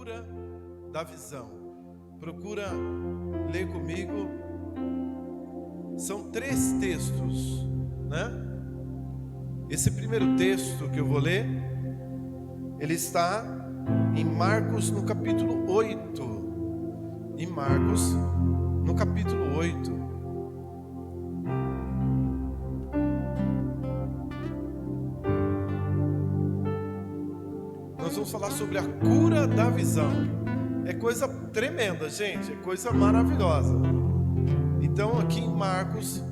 cura da visão. Procura ler comigo. São 3 textos, né? Esse primeiro texto que eu vou ler, ele está em Marcos no capítulo 8. Em Marcos no capítulo 8. Nós vamos falar sobre a cura da visão. É coisa tremenda, gente, é coisa maravilhosa. Então aqui em Marcos,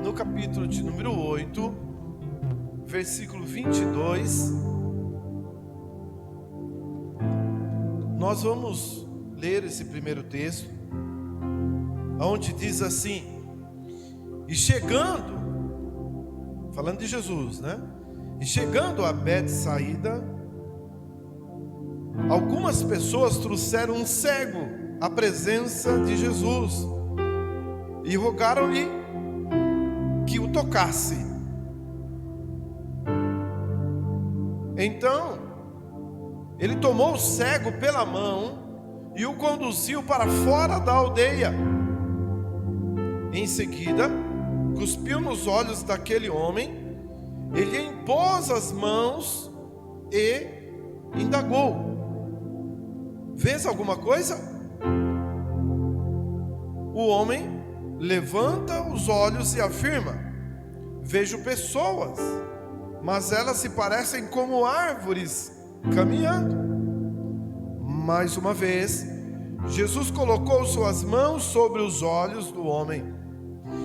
no capítulo de número 8, versículo 22, nós vamos ler esse primeiro texto, onde diz assim: e chegando, falando de Jesus, né? E chegando a Betsaída, algumas pessoas trouxeram um cego à presença de Jesus e rogaram-lhe que o tocasse. Então ele tomou o cego pela mão e o conduziu para fora da aldeia. Em seguida, cuspiu nos olhos daquele homem, ele impôs as mãos e indagou: vês alguma coisa? O homem levanta os olhos e afirma: vejo pessoas, mas elas se parecem como árvores caminhando. Mais uma vez, Jesus colocou suas mãos sobre os olhos do homem,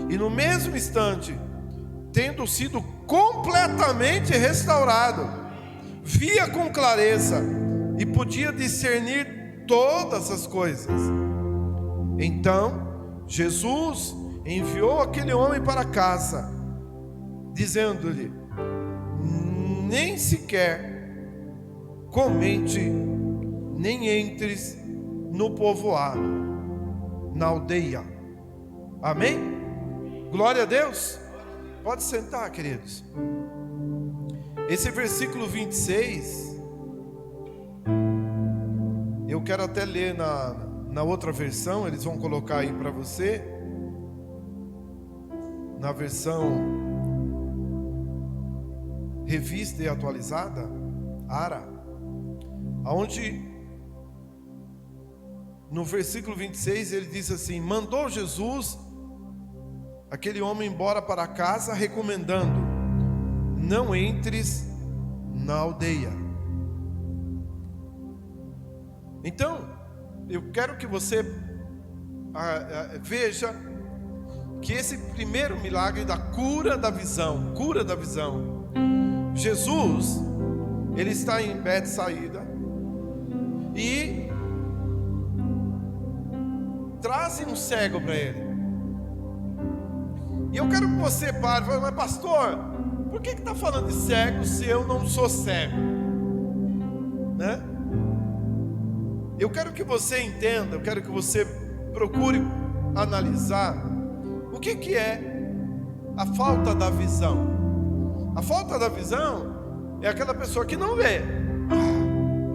e no mesmo instante, tendo sido completamente restaurado, via com clareza e podia discernir todas as coisas. Então Jesus enviou aquele homem para casa, dizendo-lhe: nem sequer comente, nem entres no povoado, na aldeia. Amém? Glória a Deus. Pode sentar, queridos. Esse versículo 26, eu quero até ler na outra versão, eles vão colocar aí para você, na versão revista e atualizada, ARA, aonde no versículo 26 ele diz assim: mandou Jesus aquele homem embora para casa, recomendando: não entres na aldeia. Então eu quero que você veja que esse primeiro milagre da cura da visão, Jesus, ele está em Betsaída e trazem um cego para ele. E eu quero que você pare e fale: mas pastor, por que está falando de cego se eu não sou cego? Né? Eu quero que você entenda, eu quero que você procure analisar o que é a falta da visão. A falta da visão é aquela pessoa que não vê.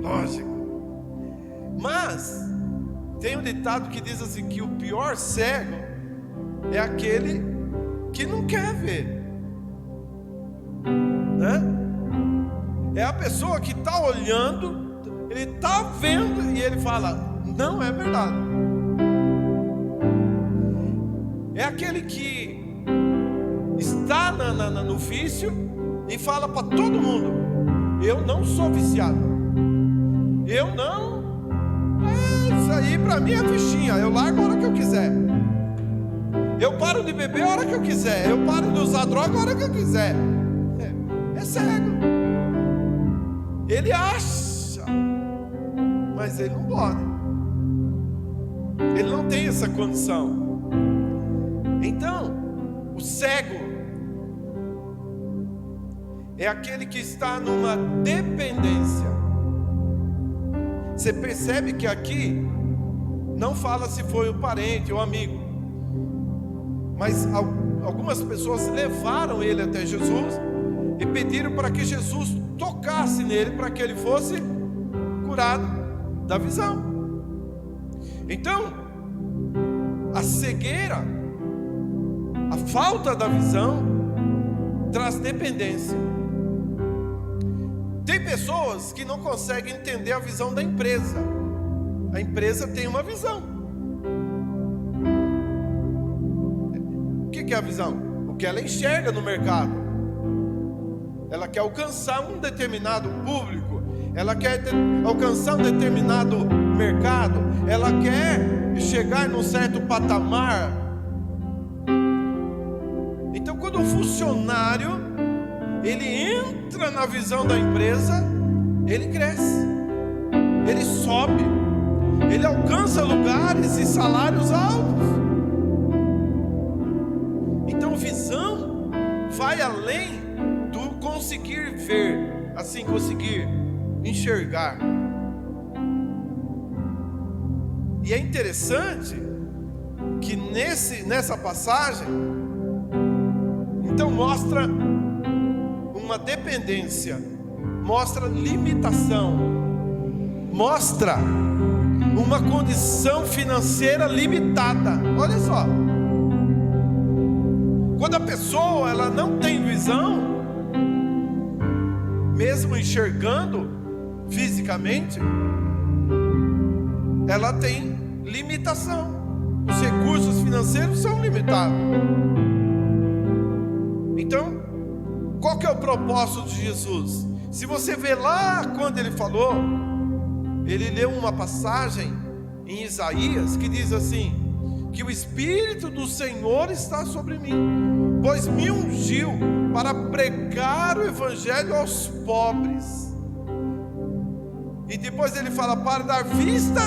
Lógico. Mas tem um ditado que diz assim, que o pior cego é aquele que não quer ver, né? É a pessoa que está olhando, ele está vendo e ele fala: não é verdade. É aquele que está no vício e fala para todo mundo: eu não sou viciado, eu não, isso aí para mim é fichinha, eu largo a hora que eu quiser, eu paro de beber a hora que eu quiser, eu paro de usar droga a hora que eu quiser. É cego. Ele acha, mas ele não pode. Ele não tem essa condição. Então, o cego é aquele que está numa dependência. Você percebe que aqui não fala se foi o parente ou amigo, mas algumas pessoas levaram ele até Jesus e pediram para que Jesus tocasse nele, para que ele fosse curado. da visão. Então, a cegueira, a falta da visão, traz dependência. Tem pessoas que não conseguem entender a visão da empresa. A empresa tem uma visão. O que é a visão? O que ela enxerga no mercado. Ela quer alcançar um determinado público. Ela quer alcançar um determinado mercado. Ela quer chegar num certo patamar. Então, quando o funcionário ele entra na visão da empresa, ele cresce, ele sobe, ele alcança lugares e salários altos. Então, visão vai além do conseguir ver, assim, conseguir enxergar. E é interessante que nessa passagem, então mostra uma dependência, mostra limitação, mostra uma condição financeira limitada. Olha só, quando a pessoa ela não tem visão, mesmo enxergando fisicamente, ela tem limitação. Os recursos financeiros são limitados. Então, qual que é o propósito de Jesus? Se você vê lá quando ele falou, ele leu uma passagem em Isaías que diz assim: que o Espírito do Senhor está sobre mim, pois me ungiu para pregar o Evangelho aos pobres. E depois ele fala para dar vista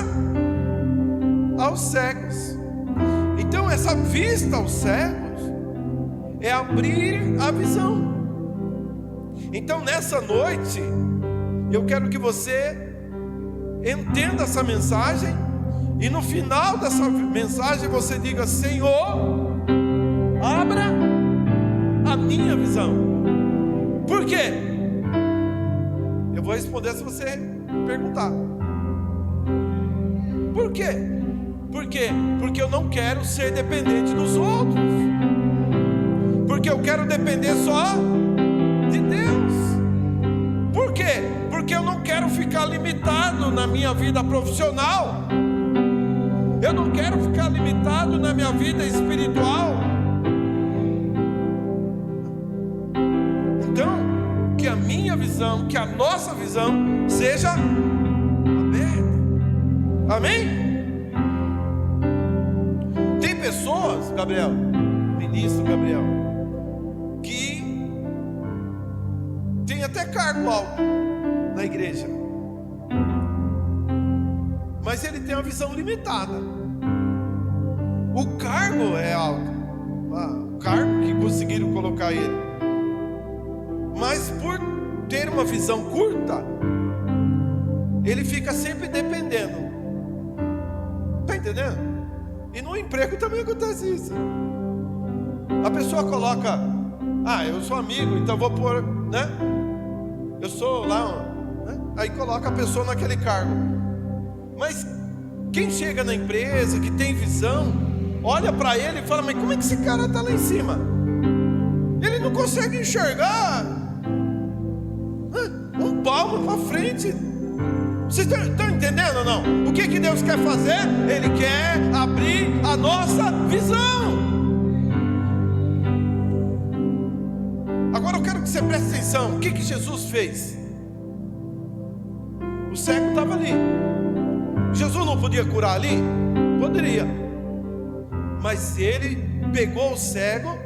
aos cegos. Então essa vista aos cegos é abrir a visão. Então nessa noite eu quero que você entenda essa mensagem e no final dessa mensagem você diga: Senhor, abra a minha visão. Por quê? Eu vou responder se você perguntar. Por quê? Por quê? Porque eu não quero ser dependente dos outros. Porque eu quero depender só de Deus. Por quê? Porque eu não quero ficar limitado na minha vida profissional. Eu não quero ficar limitado na minha vida espiritual. Então, que a minha visão, que a nossa visão seja aberta. Amém? Tem pessoas, Gabriel, ministro Gabriel, que tem até cargo alto na igreja, mas ele tem uma visão limitada. O cargo é alto, o cargo que conseguiram colocar ele, mas por ter uma visão curta, ele fica sempre dependendo. Está entendendo? E no emprego também acontece isso. A pessoa coloca: eu sou amigo, então vou pôr, né? Eu sou lá, né? Aí coloca a pessoa naquele cargo. Mas quem chega na empresa, que tem visão, olha para ele e fala: mas como é que esse cara está lá em cima? Ele não consegue enxergar um palmo para frente. Vocês estão entendendo ou não? O que Deus quer fazer? Ele quer abrir a nossa visão. Agora eu quero que você preste atenção. O que Jesus fez? O cego estava ali. Jesus não podia curar ali? Poderia. Mas ele pegou o cego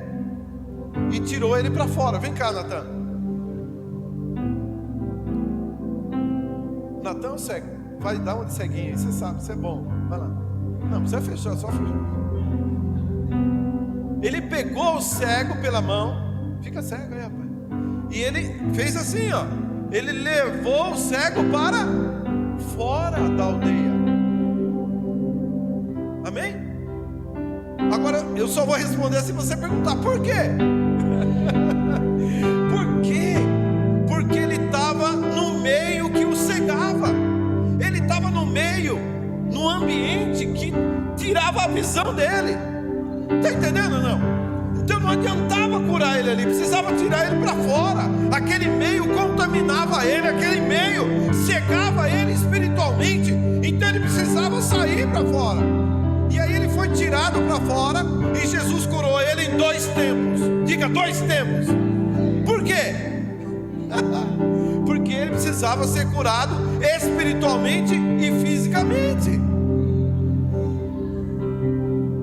e tirou ele para fora. Vem cá, Natan. Natan é o cego. Vai dar uma de ceguinho aí, você sabe, você é bom. Vai lá. Não precisa fechar, só fechar. Ele pegou o cego pela mão. Fica cego aí, rapaz. E ele fez assim, ó. Ele levou o cego para fora da aldeia. Amém? Agora eu só vou responder se você perguntar por quê. Por quê? Porque ele estava no meio que o cegava. Ele estava no meio num ambiente que tirava a visão dele. Está entendendo ou não? Então não adiantava curar ele ali, precisava tirar ele para fora. Aquele meio contaminava ele, aquele meio cegava ele espiritualmente. Então ele precisava sair para fora. E aí ele foi tirado para fora e Jesus curou ele em 2 tempos. Diga, 2 tempos. Por quê? Porque ele precisava ser curado espiritualmente e fisicamente.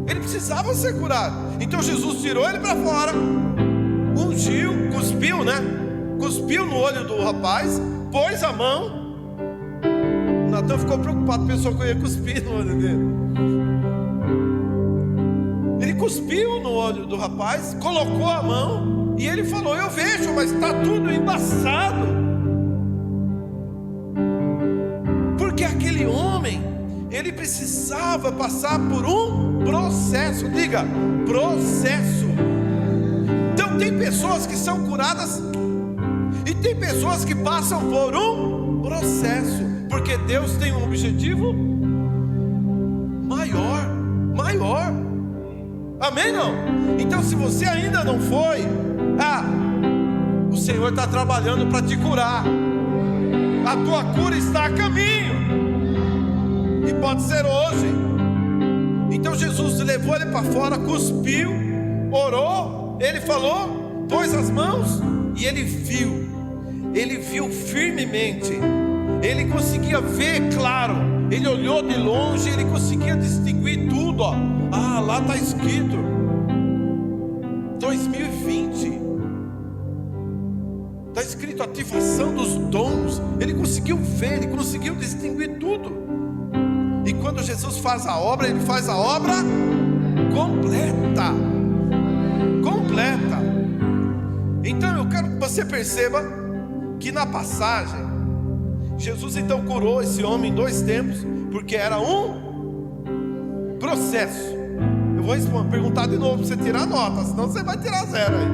Ele precisava ser curado. Então Jesus tirou ele para fora, ungiu, cuspiu, né? Cuspiu no olho do rapaz, pôs a mão. Natan ficou preocupado, pensou que eu ia cuspir no olho dele. Ele cuspiu no olho do rapaz, colocou a mão e ele falou: eu vejo, mas está tudo embaçado. Porque aquele homem, ele precisava passar por um processo. Diga, processo. Então tem pessoas que são curadas e tem pessoas que passam por um processo, porque Deus tem um objetivo maior. Amém, não? Então se você ainda não foi, o Senhor está trabalhando para te curar. A tua cura está a caminho, e pode ser hoje. Então Jesus levou ele para fora, cuspiu, orou, ele falou, pôs as mãos e ele viu firmemente, ele conseguia ver claro, ele olhou de longe, ele conseguia distinguir tudo, ó. Lá está escrito 2020, está escrito ativação dos dons. Ele conseguiu ver, ele conseguiu distinguir tudo. E quando Jesus faz a obra, ele faz a obra completa. Então eu quero que você perceba que na passagem, Jesus então curou esse homem em 2 tempos, porque era um processo. Eu vou perguntar de novo para você tirar nota, senão você vai tirar 0 aí.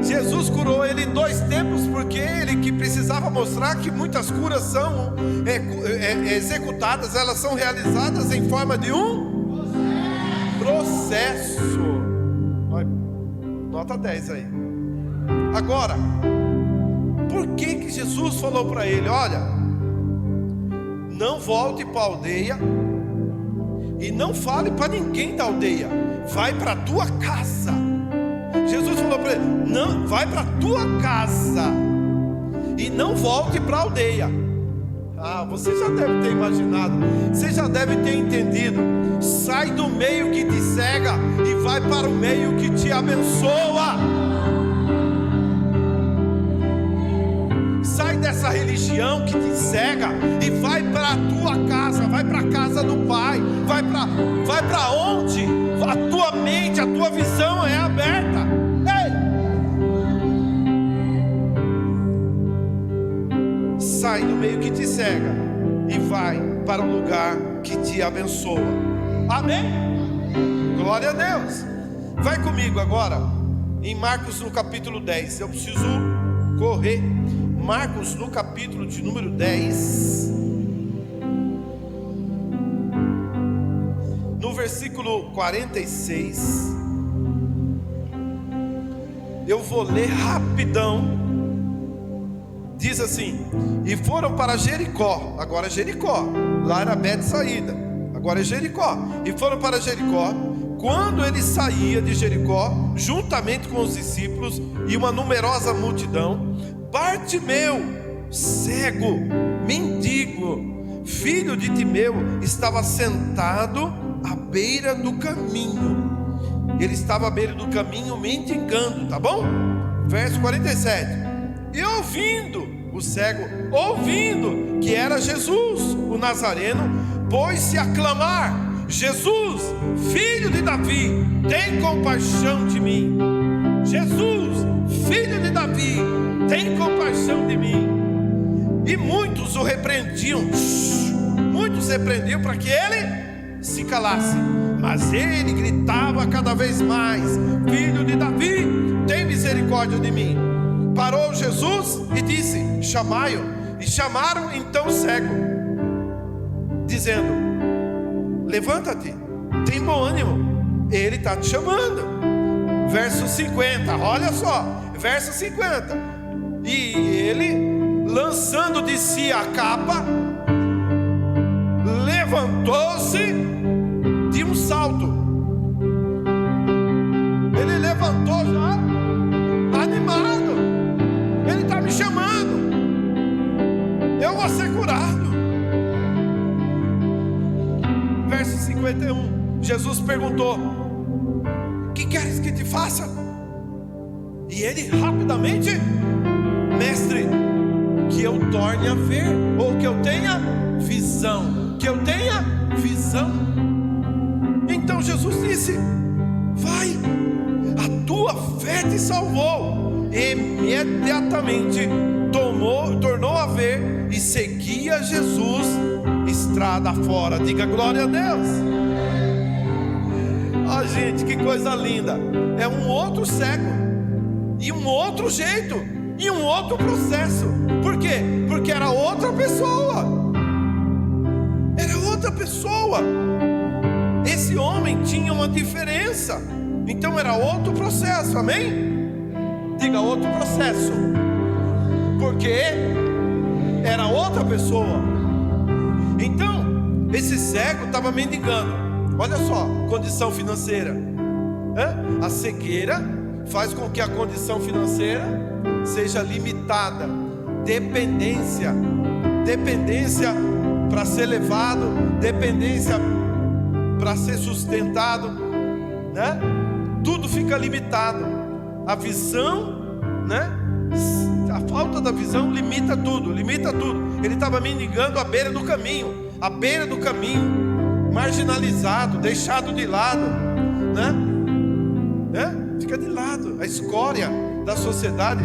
Jesus curou ele em 2 tempos, porque ele que precisava mostrar que muitas curas são executadas, elas são realizadas em forma de um processo. Nota 10 aí. Agora, por que Jesus falou para ele: olha, não volte para a aldeia e não fale para ninguém da aldeia, vai para a tua casa. Jesus falou para ele: não, vai para a tua casa e não volte para a aldeia. Você já deve ter imaginado, você já deve ter entendido. Sai do meio que te cega e vai para o meio que te abençoa. Sai dessa religião que te cega e vai para a tua casa, vai para a casa do Pai, vai para onde a tua mente, a tua visão é aberta. Sai do meio que te cega e vai para o lugar que te abençoa. Amém? Glória a Deus. Vai comigo agora em Marcos no capítulo 10. Eu preciso correr. Marcos no capítulo de número 10, no versículo 46. Eu vou ler rapidão. Diz assim: e foram para Jericó. Agora é Jericó, lá era Betsaída, agora é Jericó. E foram para Jericó. Quando ele saía de Jericó, juntamente com os discípulos e uma numerosa multidão, Bartimeu, cego, mendigo, filho de Timeu, estava sentado à beira do caminho. Ele estava à beira do caminho mendigando, tá bom? Verso 47. E ouvindo, o cego, ouvindo que era Jesus, o Nazareno, pôs-se a clamar: Jesus, filho de Davi, tem compaixão de mim. Jesus, filho de Davi, tem compaixão de mim. E muitos o repreendiam, para que ele se calasse. Mas ele gritava cada vez mais: Filho de Davi, tem misericórdia de mim. Parou Jesus e disse: chamai-o. E chamaram então o cego. dizendo: levanta-te, tem bom ânimo, Ele está te chamando. Verso 50, olha só, verso 50. E ele, lançando de si a capa, levantou-se de um salto. Ele levantou já animado. Ele está me chamando, eu vou ser curado. Verso 51, Jesus perguntou: que queres que te faça? E ele rapidamente: mestre, que eu torne a ver, ou que eu tenha visão, que eu tenha visão. Então Jesus disse: vai, a tua fé te salvou. Imediatamente tornou a ver e seguia Jesus estrada fora. Diga glória a Deus. Ah, gente, que coisa linda. É um outro cego, e um outro jeito, e um outro processo. Por quê? Porque era outra pessoa. Era outra pessoa. Esse homem tinha uma diferença. Então era outro processo, amém? Diga outro processo. Porque era outra pessoa. Então, esse cego estava mendigando. Olha só, condição financeira. A cegueira faz com que a condição financeira seja limitada. Dependência para ser levado, dependência para ser sustentado, né? Tudo fica limitado. A visão, né? A falta da visão limita tudo, limita tudo. Ele estava mendigando à beira do caminho, marginalizado, deixado de lado, né? Fica de lado, a escória da sociedade,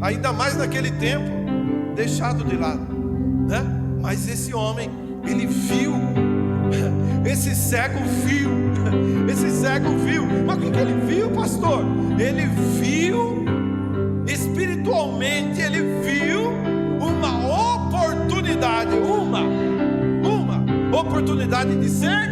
ainda mais naquele tempo, deixado de lado, né? Mas esse homem, ele viu, esse cego viu. Mas o que ele viu, pastor? Ele viu espiritualmente, ele viu uma oportunidade, uma oportunidade de ser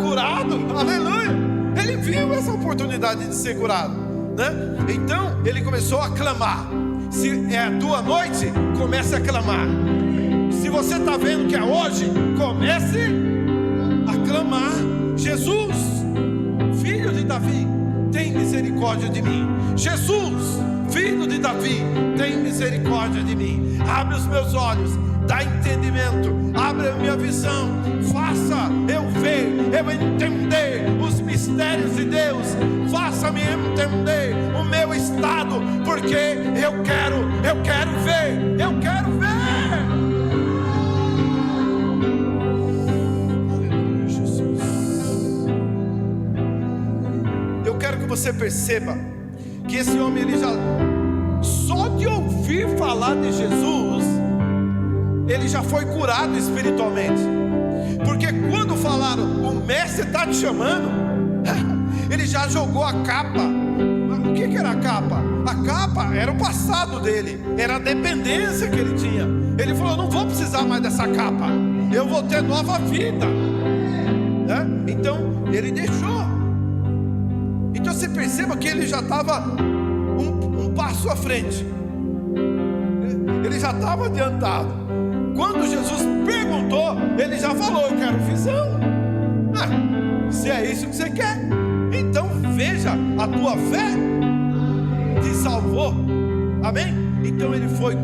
curado. Aleluia! Ele viu essa oportunidade de ser curado, né? Então ele começou a clamar. Se é a tua noite, comece a clamar. Se você está vendo que é hoje, comece a clamar: Jesus, filho de Davi, tem misericórdia de mim. Jesus, filho de Davi, tem misericórdia de mim. Abre os meus olhos, dá entendimento, abre a minha visão, faça eu ver, eu entender os mistérios de Deus, faça-me entender o meu estado, porque eu quero ver, Aleluia, Jesus. Eu quero que você perceba que esse homem, ele já, só de ouvir falar de Jesus, ele já foi curado espiritualmente. Porque quando falaram: o mestre está te chamando, ele já jogou a capa. O que era a capa? A capa era o passado dele, era a dependência que ele tinha. Ele falou: não vou precisar mais dessa capa, eu vou ter nova vida, né? Então ele deixou. Então você perceba que ele já estava um passo à frente, ele já estava adiantado. Quando Jesus perguntou, ele já falou: eu quero visão. Se é isso que você quer, então veja, a tua fé te salvou. Amém? Então ele foi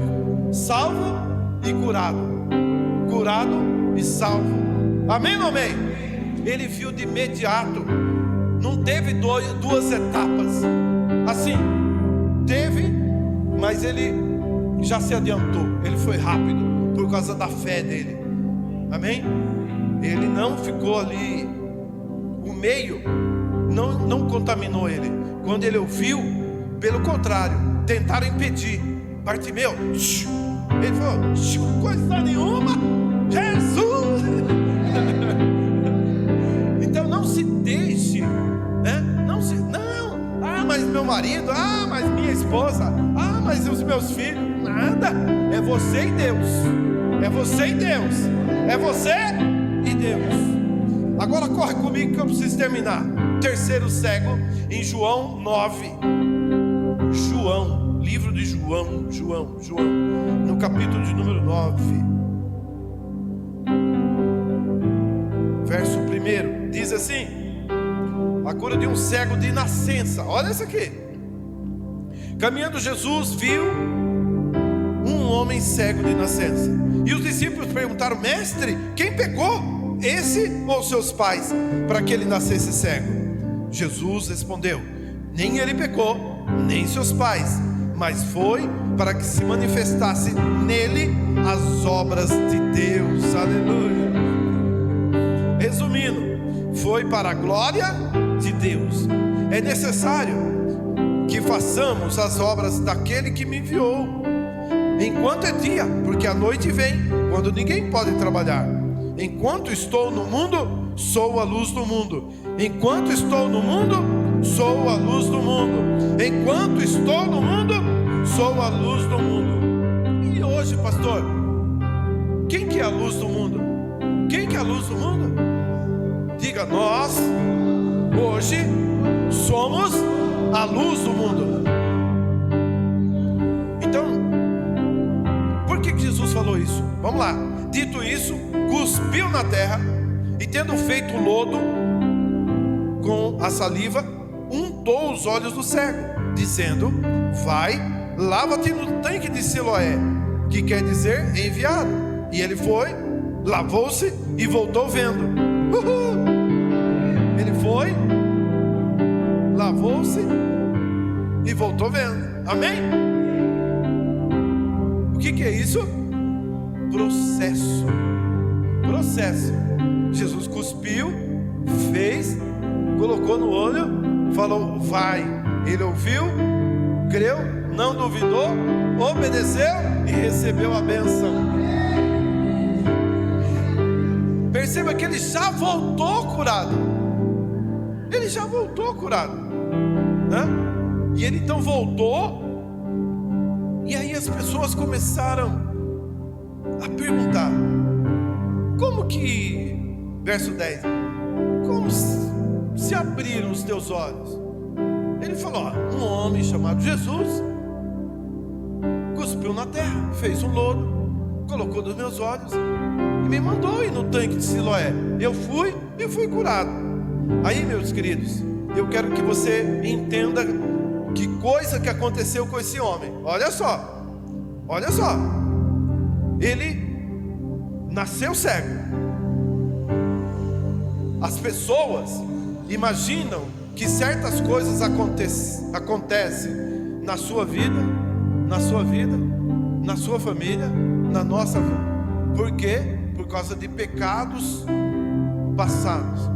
salvo e curado e salvo. Amém ou não amém? Ele viu de imediato. Não teve duas etapas. Assim, teve, mas ele já se adiantou. Ele foi rápido por causa da fé dele. Amém? Ele não ficou ali. O meio não contaminou ele. Quando ele ouviu, pelo contrário, tentaram impedir. Bartimeu, ele falou: coisa nenhuma, Jesus. Então não se deixe, né? Mas meu marido, mas minha esposa, mas os meus filhos. Nada, é você e Deus. É você e Deus. É você Deus. Agora corre comigo que eu preciso terminar. Terceiro cego, em João 9. João, livro de João, no capítulo de número 9, verso 1, diz assim: a cura de um cego de nascença. Olha isso aqui. Caminhando Jesus viu um homem cego de nascença, e os discípulos perguntaram: mestre, quem pecou, esse ou seus pais, para que ele nascesse cego? Jesus respondeu: nem ele pecou, nem seus pais, mas foi para que se manifestasse nele as obras de Deus. Aleluia. Resumindo, foi para a glória de Deus. É necessário que façamos as obras daquele que me enviou, enquanto é dia, porque a noite vem, quando ninguém pode trabalhar. Enquanto estou no mundo, sou a luz do mundo. Enquanto estou no mundo, sou a luz do mundo. Enquanto estou no mundo, sou a luz do mundo. E hoje, pastor, quem que é a luz do mundo? Quem que é a luz do mundo? Diga: nós hoje somos a luz do mundo. Então, por que Jesus falou isso? Vamos lá. Dito isso, cuspiu na terra, e tendo feito lodo com a saliva, untou os olhos do cego, dizendo: vai, lava-te no tanque de Siloé, que quer dizer enviado. E ele foi, lavou-se e voltou vendo. Ele foi, lavou-se e voltou vendo. Amém? O que é isso? Processo. Jesus cuspiu, fez, colocou no olho, falou: vai. Ele ouviu, creu, não duvidou, obedeceu e recebeu a bênção. Perceba que ele já voltou curado. Ele já voltou curado, né? E ele então voltou. E aí as pessoas começaram a perguntar: como que, verso 10, como se abriram os teus olhos? Ele falou: um homem chamado Jesus cuspiu na terra, fez um lodo, colocou nos meus olhos e me mandou ir no tanque de Siloé. Eu fui e fui curado. Aí, meus queridos, eu quero que você entenda que coisa que aconteceu com esse homem. Olha só, ele nasceu cego. As pessoas imaginam que certas coisas acontecem na sua vida, na sua família, na nossa vida. Por quê? Por causa de pecados passados.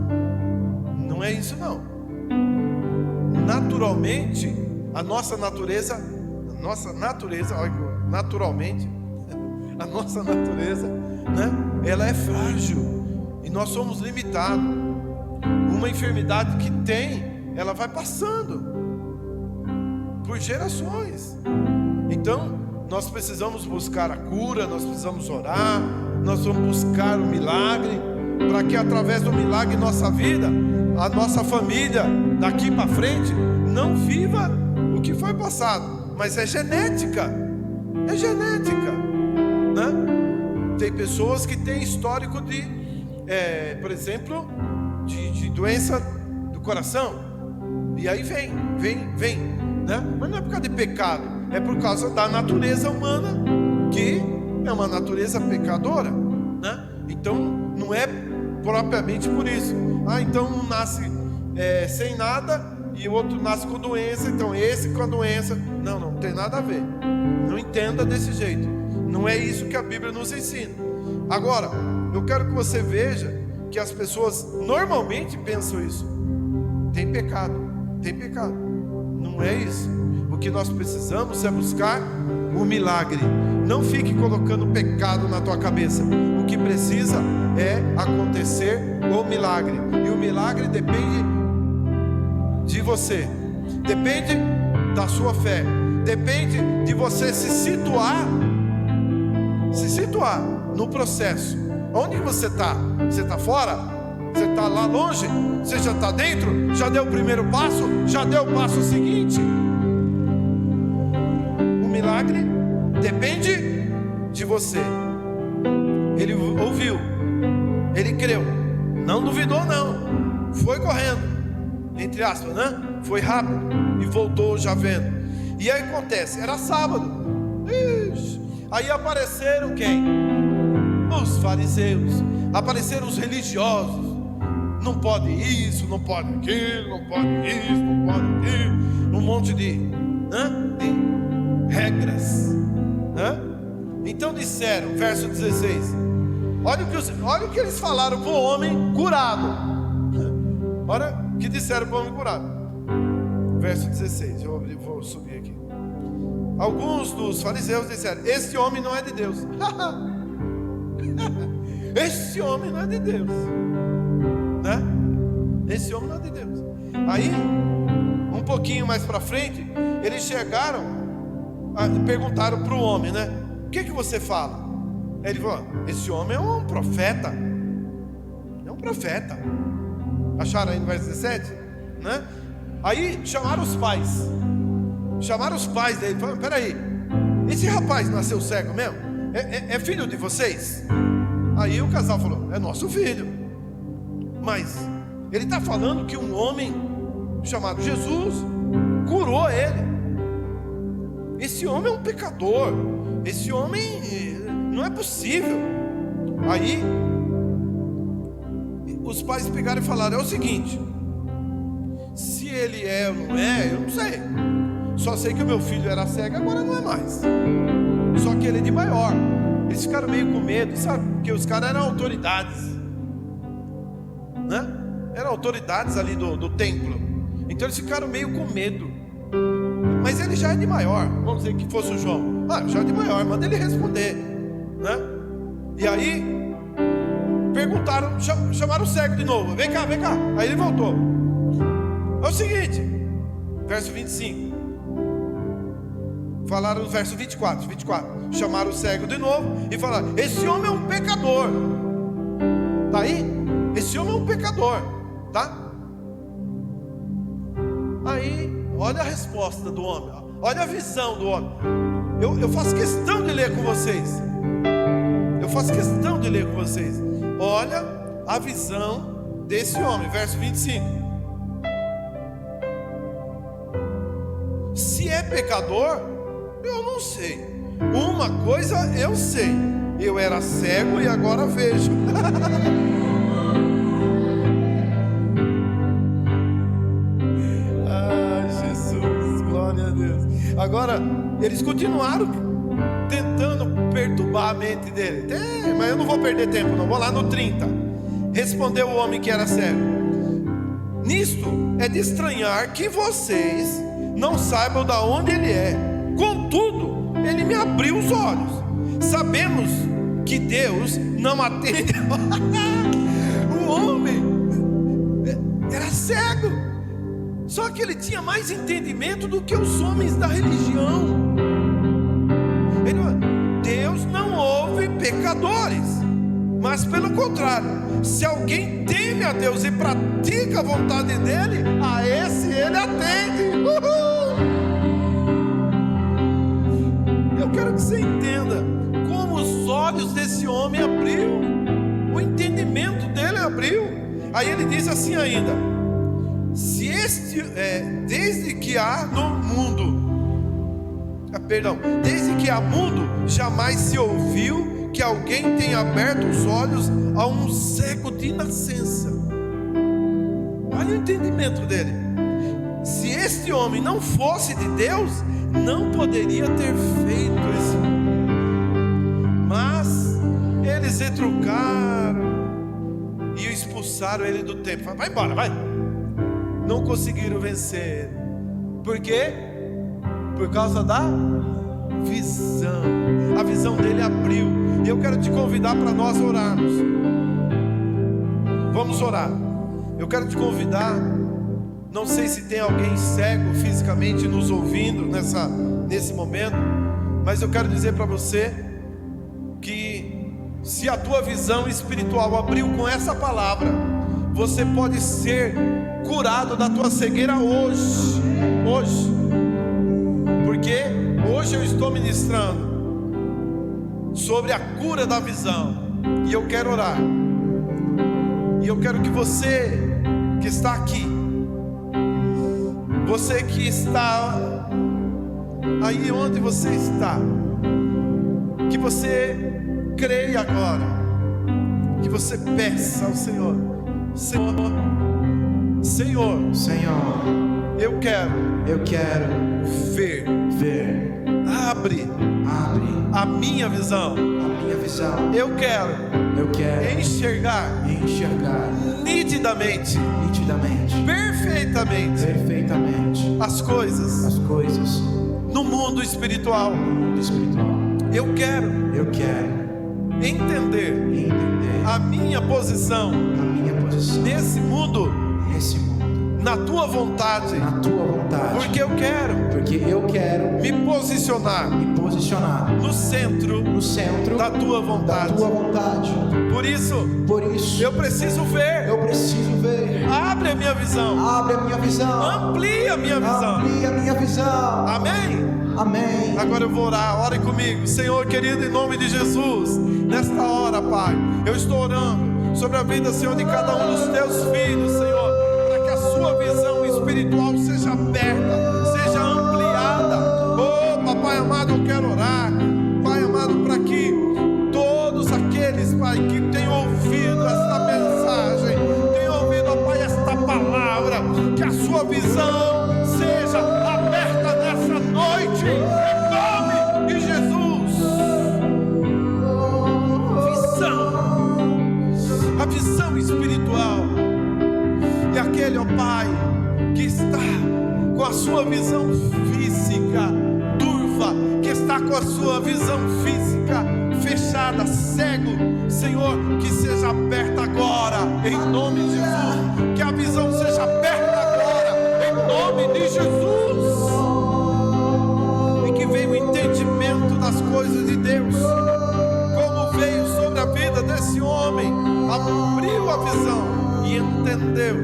Não é isso não. Naturalmente, a nossa natureza, né? Ela é frágil e nós somos limitados. Uma enfermidade que tem, ela vai passando por gerações. Então, nós precisamos buscar a cura, nós precisamos orar, nós vamos buscar o milagre, para que através do milagre em nossa vida, a nossa família daqui para frente não viva o que foi passado. Mas é genética, né? Tem pessoas que têm histórico de, por exemplo, de doença do coração, e aí vem, né? Mas não é por causa de pecado, é por causa da natureza humana, que é uma natureza pecadora, né? Então não é propriamente por isso. Então um nasce sem nada e o outro nasce com doença, então esse com a doença. Não tem nada a ver. Não entenda desse jeito. Não é isso que a Bíblia nos ensina. Agora, eu quero que você veja que as pessoas normalmente pensam isso. Tem pecado. Não é isso. O que nós precisamos é buscar o milagre. Não fique colocando pecado na tua cabeça. O que precisa é acontecer o milagre. E o milagre depende de você. Depende da sua fé. Depende de você se situar no processo. Onde que você está? Você está fora? Você está lá longe? Você já está dentro? Já deu o primeiro passo? Já deu o passo seguinte? O milagre depende de você. Ele ouviu, ele creu, não duvidou não, foi correndo, entre aspas, né? Foi rápido e voltou já vendo. E aí acontece, era sábado. Ixi. Aí apareceram quem? Os fariseus, apareceram os religiosos. Não pode isso, não pode aquilo, não pode isso, não pode aquilo. Um monte de regras. Então disseram, verso 16. Olha o que eles falaram para o homem curado. Olha o que disseram para o homem curado. Verso 16, eu vou subir aqui. Alguns dos fariseus disseram: esse homem não é de Deus. Esse homem não é de Deus, né? Esse homem não é de Deus. Aí, um pouquinho mais para frente, eles chegaram, perguntaram para o homem, né? O que você fala? Ele falou: esse homem é um profeta. É um profeta. Acharam aí no verso 17, né? Aí chamaram os pais. Chamaram os pais dele. Falaram: peraí, esse rapaz nasceu cego mesmo? É filho de vocês? Aí o casal falou: é nosso filho. Mas ele está falando que um homem chamado Jesus curou ele. Esse homem é um pecador. Esse homem não é possível. Aí os pais pegaram e falaram: é o seguinte, se ele é ou não é, eu não sei. Só sei que o meu filho era cego, agora não é mais. Só que ele é de maior. Eles ficaram meio com medo, sabe? Porque os caras eram autoridades, né? Eram autoridades ali do templo. Então eles ficaram meio com medo. Mas ele já é de maior. Vamos dizer que fosse o João. Já é de maior, manda ele responder, né? E aí perguntaram, chamaram o cego de novo. Vem cá, vem cá. Aí ele voltou. É o seguinte, verso 25. Falaram no verso 24. Chamaram o cego de novo e falaram: esse homem é um pecador. Tá aí? Esse homem é um pecador, tá? Aí, olha a resposta do homem, olha a visão do homem. Eu faço questão de ler com vocês. Olha a visão desse homem, verso 25. Se é pecador, eu não sei. Uma coisa eu sei: eu era cego e agora vejo. Ai, Jesus, glória a Deus. Agora, eles continuaram tentando perturbar a mente dele. Mas eu não vou perder tempo não, vou lá no 30. Respondeu o homem que era cego: nisto é de estranhar que vocês não saibam de onde ele é. Contudo, ele me abriu os olhos. Sabemos que Deus não atende. O homem era cego, só que ele tinha mais entendimento do que os homens da religião. Deus não ouve pecadores, mas pelo contrário, se alguém teme a Deus e pratica a vontade dele, a esse ele atende. Eu quero que você entenda como os olhos desse homem abriu, o entendimento dele abriu. Aí ele diz assim ainda: se desde que há mundo, jamais se ouviu que alguém tenha aberto os olhos a um cego de nascença. Olha o entendimento dele. Se este homem não fosse de Deus, não poderia ter feito isso. Mas eles retrucaram e o expulsaram ele do templo. Vai embora, vai. Não conseguiram vencer. Por quê? Por causa da visão. A visão dele abriu. E eu quero te convidar para nós orarmos. Vamos orar. Eu quero te convidar. Não sei se tem alguém cego fisicamente nos ouvindo nesse momento, mas eu quero dizer para você que Se a tua visão espiritual abriu com essa palavra, você pode ser curado da tua cegueira hoje. Hoje. Porque hoje eu estou ministrando sobre a cura da visão. E eu quero orar. E eu quero que você que está aqui, você que está aí onde você está, que você creia agora, que você peça ao Senhor: Senhor, eu quero ver. Abre a minha visão. Eu quero enxergar nitidamente, perfeitamente as coisas no mundo espiritual. Eu quero entender a minha posição nesse mundo, na tua vontade, porque eu quero me posicionar no centro da tua vontade. Por isso eu preciso ver. Abre a minha visão. Amplia a minha visão. Amém. Agora eu vou orar. Ore comigo. Senhor querido, em nome de Jesus, nesta hora, Pai, eu estou orando sobre a vida, Senhor, de cada um dos teus filhos, Senhor, para que a sua visão espiritual seja aberta, seja ampliada. Oh, Papai amado, eu quero orar, Pai amado, para que todos aqueles, Pai, que têm ouvido esta mensagem, têm ouvido, ó Pai, esta palavra, que a sua visão seja aberta nessa noite, em nome de Jesus. A visão espiritual. E aquele, ó Pai, que está com a sua visão física turva, que está com a sua visão física fechada, cego, Senhor, que seja aberta agora, em nome de Jesus. Que a visão seja aberta agora, em nome de Jesus. E que venha o entendimento das coisas de Deus, como veio sobre a vida desse homem. Abriu a visão e entendeu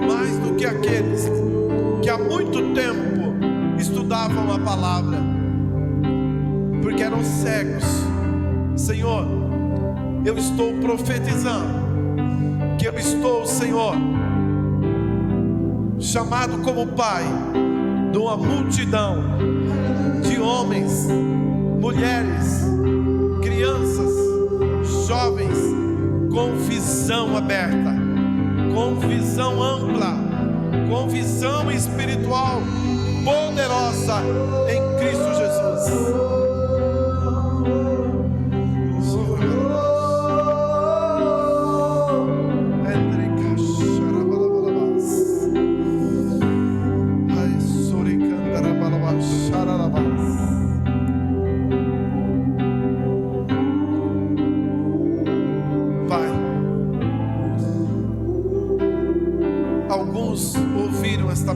mais do que aqueles que há muito tempo estudavam a palavra, porque eram cegos. Senhor, eu estou profetizando que eu estou, Senhor, chamado como pai de uma multidão de homens, mulheres, crianças, jovens, com visão aberta, com visão ampla, com visão espiritual poderosa em Cristo Jesus.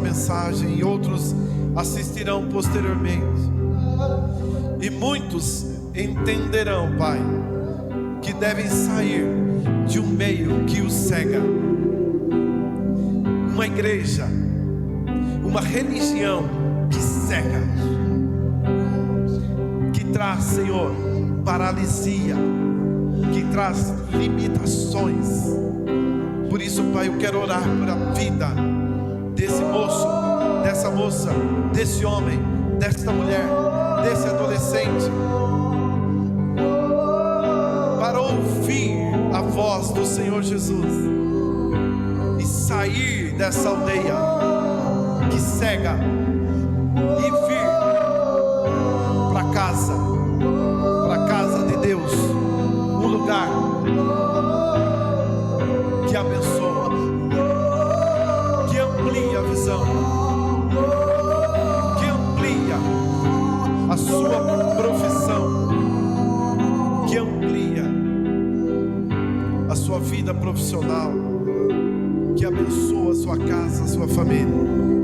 Mensagem e outros assistirão posteriormente, e muitos entenderão, Pai, que devem sair de um meio que os cega, uma igreja, uma religião que cega, que traz, Senhor, paralisia, que traz limitações. Por isso, Pai, eu quero orar por a vida desse moço, dessa moça, desse homem, desta mulher, desse adolescente, para ouvir a voz do Senhor Jesus e sair dessa aldeia que cega e vir para casa de Deus, um lugar que abençoa, que amplia a visão, que amplia a sua profissão, que amplia a sua vida profissional, que abençoa a sua casa, a sua família.